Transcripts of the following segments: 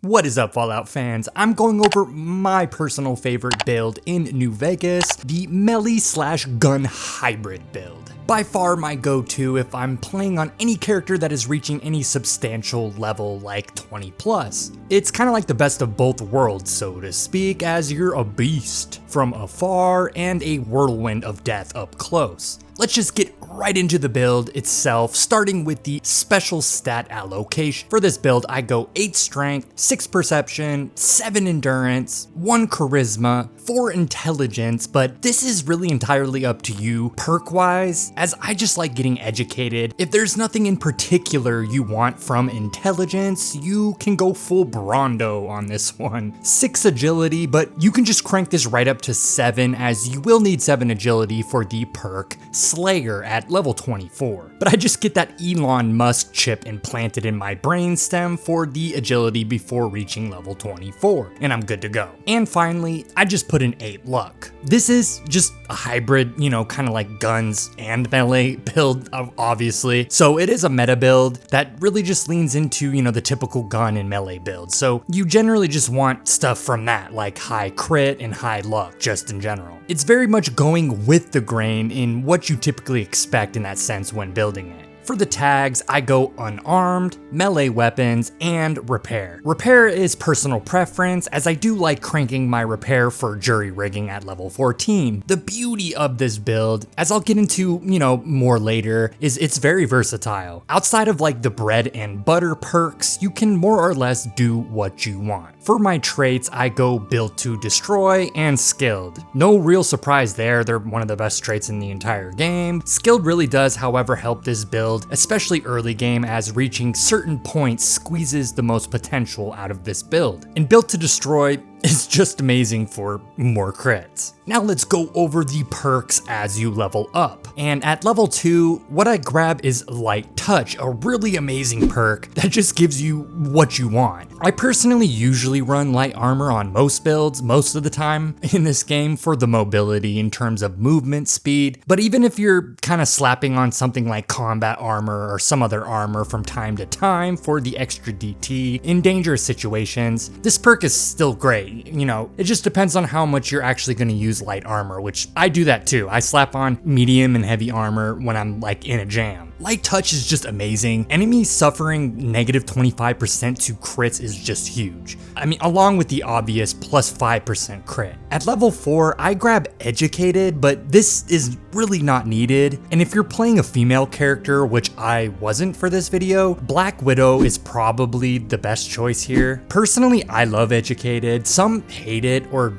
What is up, Fallout fans? I'm going over my personal favorite build in New Vegas, the melee/gun hybrid build. By far my go-to if I'm playing on any character that is reaching any substantial level like 20 plus. It's kind of like the best of both worlds, so to speak, as you're a beast from afar and a whirlwind of death up close. Let's just get right into the build itself, starting with the special stat allocation. For this build, I go 8 strength, 6 perception, 7 endurance, 1 charisma, 4 intelligence, but this is really entirely up to you perk-wise, as I just like getting educated. If there's nothing in particular you want from intelligence, you can go full Brondo on this one. 6 agility, but you can just crank this right up to 7, as you will need 7 agility for the perk Slayer at level 24. But I just get that Elon Musk chip implanted in my brainstem for the agility before reaching level 24, and I'm good to go. And finally, I just put in 8 luck. This is just a hybrid, kind of like guns and melee build, obviously. So it is a meta build that really just leans into, the typical gun and melee build. So you generally just want stuff from that, like high crit and high luck, just in general. It's very much going with the grain in what you typically expect in that sense when building it. For the tags, I go unarmed, melee weapons, and repair. Repair is personal preference, as I do like cranking my repair for jury rigging at level 14. The beauty of this build, as I'll get into, more later, is it's very versatile. Outside of like the bread and butter perks, you can more or less do what you want. For my traits, I go built to destroy and skilled. No real surprise there, they're one of the best traits in the entire game. Skilled really does, however, help this build, especially early game, as reaching certain points squeezes the most potential out of this build. And built to destroy is just amazing for more crits. Now let's go over the perks as you level up. And at level 2, what I grab is Light Touch, a really amazing perk that just gives you what you want. I personally usually run light armor on most builds, most of the time in this game, for the mobility in terms of movement speed. But even if you're kind of slapping on something like combat armor or some other armor from time to time for the extra DT in dangerous situations, this perk is still great. It just depends on how much you're actually going to use light armor, which I do that too. I slap on medium and heavy armor when I'm like in a jam. Light touch is just amazing. Enemies suffering negative 25% to crits is just huge. Along with the obvious plus 5% crit. At level 4, I grab educated, but this is really not needed. And if you're playing a female character, which I wasn't for this video, Black Widow is probably the best choice here. Personally, I love educated. Some hate it, or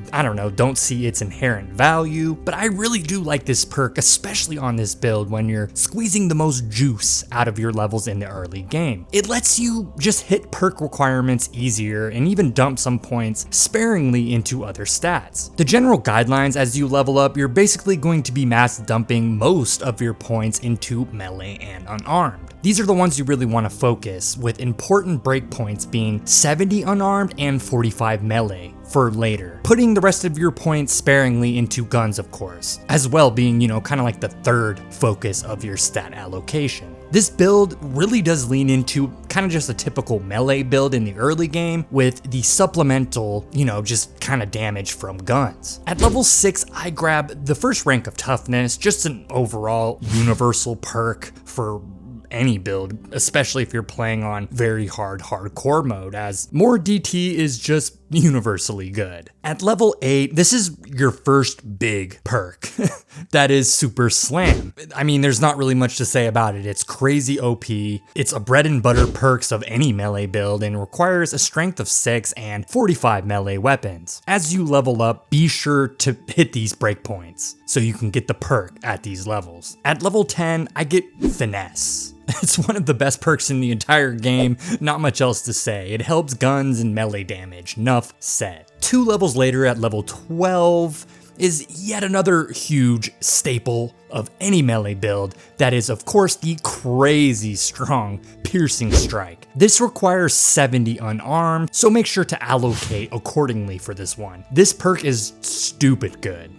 don't see its inherent value, but I really do like this perk, especially on this build when you're squeezing the most juice out of your levels in the early game. It lets you just hit perk requirements easier and even dump some points sparingly into other stats. The general guidelines as you level up, you're basically going to be mass dumping most of your points into melee and unarmed. These are the ones you really want to focus, with important breakpoints being 70 unarmed and 45 melee for later. Putting the rest of your points sparingly into guns, of course, as well being, kind of like the third focus of your stat allocation. This build really does lean into kind of just a typical melee build in the early game, with the supplemental, just kind of damage from guns. At level 6, I grab the first rank of toughness, just an overall universal perk for any build, especially if you're playing on very hardcore mode, as more DT is just universally good. At level 8, this is your first big perk. That is Super Slam. There's not really much to say about it. It's crazy OP. It's a bread and butter perks of any melee build and requires a strength of 6 and 45 melee weapons. As you level up, be sure to hit these breakpoints so you can get the perk at these levels. At level 10, I get Finesse. It's one of the best perks in the entire game, not much else to say. It helps guns and melee damage, enough said. 2 levels later at level 12, is yet another huge staple of any melee build, that is of course the crazy strong piercing strike. This requires 70 unarmed, so make sure to allocate accordingly for this one. This perk is stupid good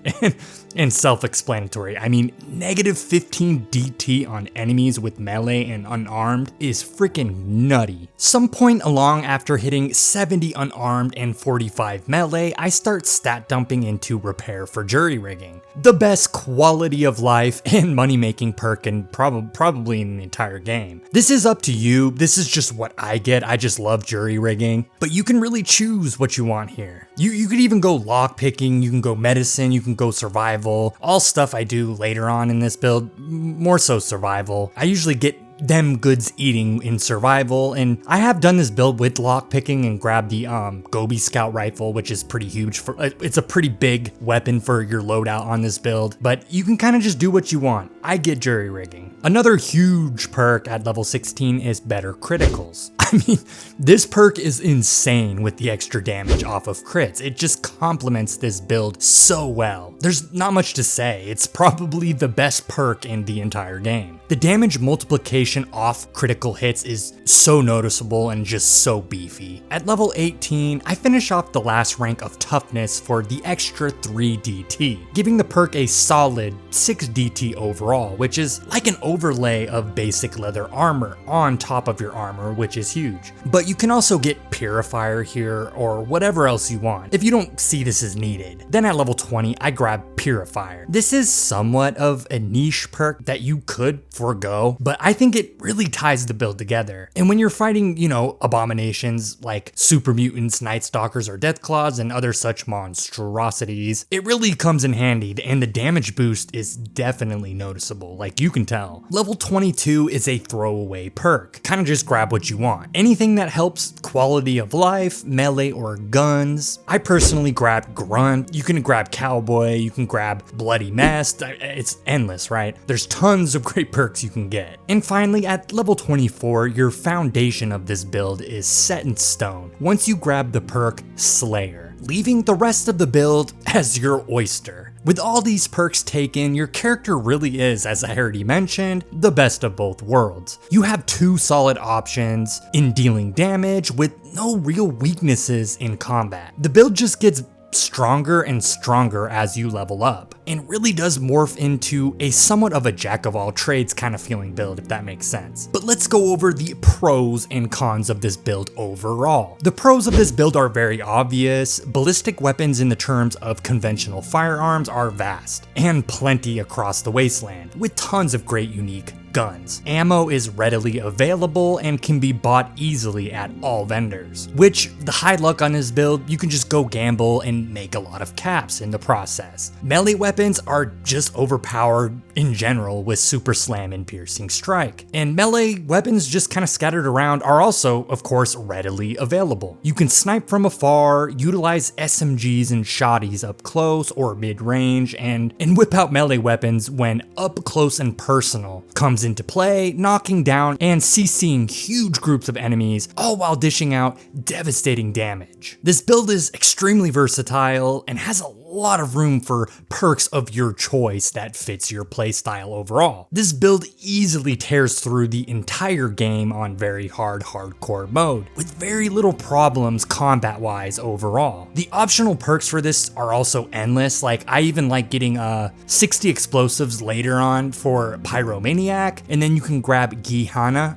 and self-explanatory. I mean, negative 15 DT on enemies with melee and unarmed is freaking nutty. Some point along after hitting 70 unarmed and 45 melee, I start stat dumping into repair for jury rigging. The best quality of life and money making perk in probably in the entire game. This is up to you. This is just what I get. I just love jury rigging, but you can really choose what you want here. You could even go lock picking, you can go medicine, you can go survival, all stuff I do later on in this build, more so survival. I usually get them goods eating in survival, and I have done this build with lockpicking and grabbed the Gobi Scout rifle, which is pretty huge it's a pretty big weapon for your loadout on this build, but you can kind of just do what you want. I get jury rigging. Another huge perk at level 16 is better criticals. I mean, this perk is insane with the extra damage off of crits. It just complements this build so well. There's not much to say. It's probably the best perk in the entire game. The damage multiplication off critical hits is so noticeable and just so beefy. At level 18, I finish off the last rank of toughness for the extra 3 DT, giving the perk a solid 6 DT overall, which is like an overlay of basic leather armor on top of your armor, which is huge. But you can also get Purifier here or whatever else you want if you don't see this as needed. Then at level 20, I grab Purifier. This is somewhat of a niche perk that you could forgo, but I think it really ties the build together. And when you're fighting, you know, abominations like super mutants, night stalkers, or deathclaws and other such monstrosities, it really comes in handy, and the damage boost is definitely noticeable, like you can tell. Level 22 is a throwaway perk. Kind of just grab what you want. Anything that helps quality of life, melee, or guns. I personally grabbed Grunt. You can grab Cowboy, you can grab Bloody Mess. It's endless, right? There's tons of great perks you can get. And finally, at level 24, your foundation of this build is set in stone once you grab the perk Slayer, leaving the rest of the build as your oyster. With all these perks taken, your character really is, as I already mentioned, the best of both worlds. You have 2 solid options in dealing damage with no real weaknesses in combat. The build just gets stronger and stronger as you level up, and really does morph into a somewhat of a jack of all trades kind of feeling build, if that makes sense. But let's go over the pros and cons of this build overall. The pros of this build are very obvious. Ballistic weapons in the terms of conventional firearms are vast, and plenty across the wasteland, with tons of great unique guns. Ammo is readily available and can be bought easily at all vendors, which the high luck on this build, you can just go gamble and make a lot of caps in the process. Melee weapons are just overpowered in general with Super Slam and Piercing Strike, and melee weapons just kind of scattered around are also, of course, readily available. You can snipe from afar, utilize SMGs and shotties up close or mid-range, and whip out melee weapons when up close and personal comes into play, knocking down and CCing huge groups of enemies, all while dishing out devastating damage. This build is extremely versatile and has a lot of room for perks of your choice that fits your playstyle overall. This build easily tears through the entire game on very hardcore mode, with very little problems combat-wise overall. The optional perks for this are also endless. Like, I even like getting 60 explosives later on for Pyromaniac, and then you can grab Gihana,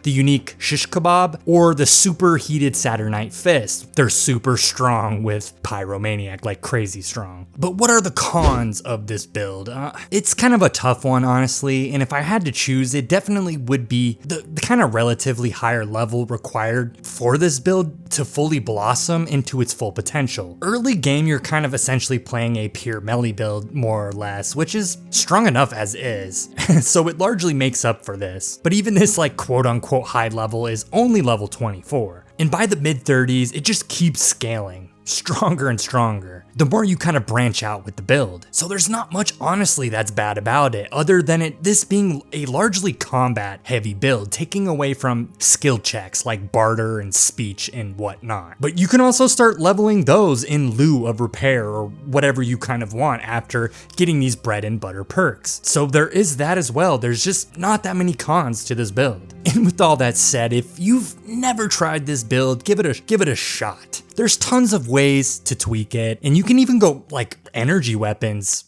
the unique shish kebab, or the super heated Saturnite Fist. They're super strong with Pyromaniac, like crazy strong. But what are the cons of this build? It's kind of a tough one, honestly, and if I had to choose, it definitely would be the kind of relatively higher level required for this build to fully blossom into its full potential. Early game, you're kind of essentially playing a pure melee build, more or less, which is strong enough as is, so it largely makes up for this. But even this like quote-unquote high level is only level 24, and by the mid-30s, it just keeps scaling. stronger and stronger the more you kind of branch out with the build. So there's not much honestly that's bad about it, other than this being a largely combat heavy build, taking away from skill checks like barter and speech and whatnot. But you can also start leveling those in lieu of repair or whatever you kind of want after getting these bread and butter perks. So there is that as well. There's just not that many cons to this build. And with all that said, if you've never tried this build, give it a shot. There's tons of ways to tweak it, and you can even go like energy weapons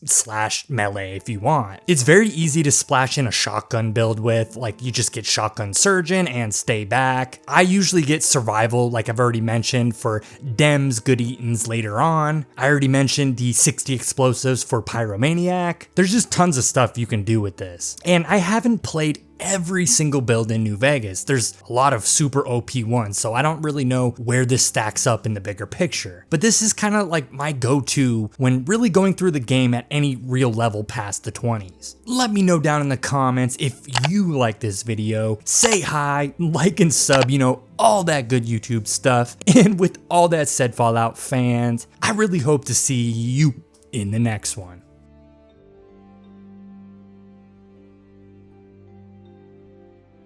/ melee if you want. It's very easy to splash in a shotgun build with, like you just get shotgun surgeon and stay back. I usually get survival, like I've already mentioned, for Dems, good eatins later on. I already mentioned the 60 explosives for pyromaniac. There's just tons of stuff you can do with this. And I haven't played every single build in New Vegas. There's a lot of super OP ones, so I don't really know where this stacks up in the bigger picture. But this is kind of like my go-to when really going through the game at any real level past the 20s. Let me know down in the comments if you like this video. Say hi, like and sub, all that good YouTube stuff. And with all that said, Fallout fans, I really hope to see you in the next one.